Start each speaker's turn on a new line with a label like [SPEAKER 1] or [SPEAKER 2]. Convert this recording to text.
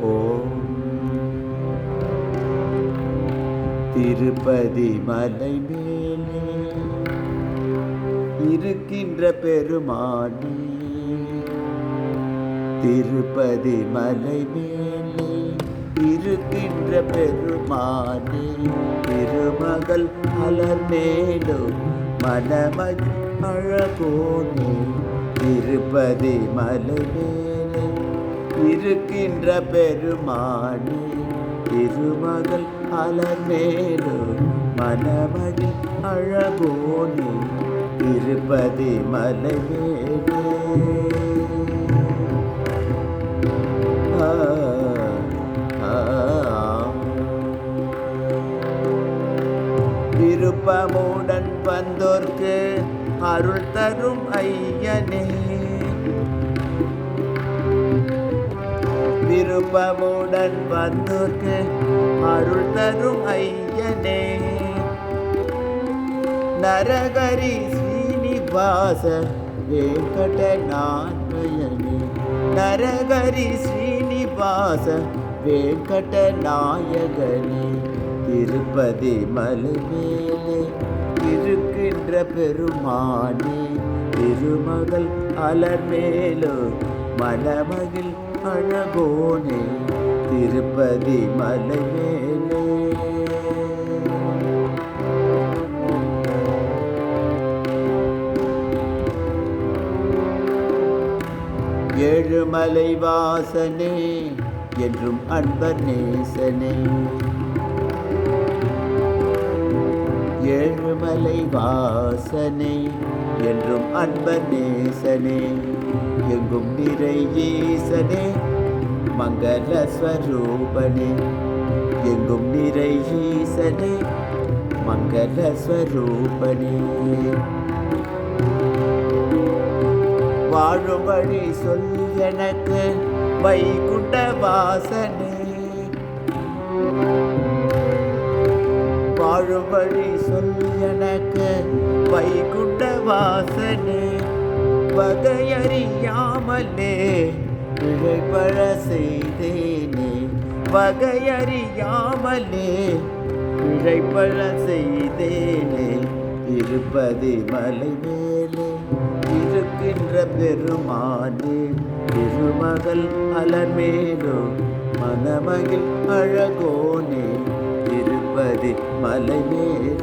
[SPEAKER 1] ஓம் திருப்பதி மலை மேலே இருக்கின்ற பெருமானே, திருப்பதி மலை மேலே இருக்கின்ற பெருமானே, திருமகள் அலர்மேலும் மணமகிழ் அழகோனே, திருப்பதி மலை மேலே இருக்கின்ற பெருமானே, திருமகள் அலர்மேலும் மணமகிழ் அழகோனே, திருப்பதி மலை மேலே. விருப்பமுடன் வந்தோர்க்கு அருள் தரும் ஐயனே, விருப்பமுடன் வந்தோர்க்கு அருள் தரும் ஐயனே, நரகரி ஸ்ரீனிவாச வெங்கடநாயகனே, நரகரி ஸ்ரீனிவாச வெங்கடநாயகனே, திருப்பதி மலை மேலே இருக்கின்ற பெருமானே, திருமகள் அலர்மேலும் மணமகிழ் அழகோனே, திருப்பதி மலை மேலே. ஏழுமலை வாசனே என்றும் அன்பர் நேசனே, ஏழுமலை வாசனே என்றும் அன்பர் நேசனே, எங்கும் நிறை ஈசனே மங்கள ஸ்வரூபனே, எங்கும் நிறை ஈசனே மங்கள ஸ்வரூபனே, வாழும் வழி சொல் எனக்கு வைகுண்ட வாசனே, வாழும் வழி சொல் எனக்கு வைகுண்ட வாசனே, வகையறியாமலே பிழைபழ செய்தேனே, வகையறியாமலே பிழைபழ செய்தேனே, திருப்பதி மலை மேலே இருக்கின்ற பெருமானே, திருமகள் அலர்மேலும் மணமகிழ் அழகோனே, திருப்பதி மலை மேலே.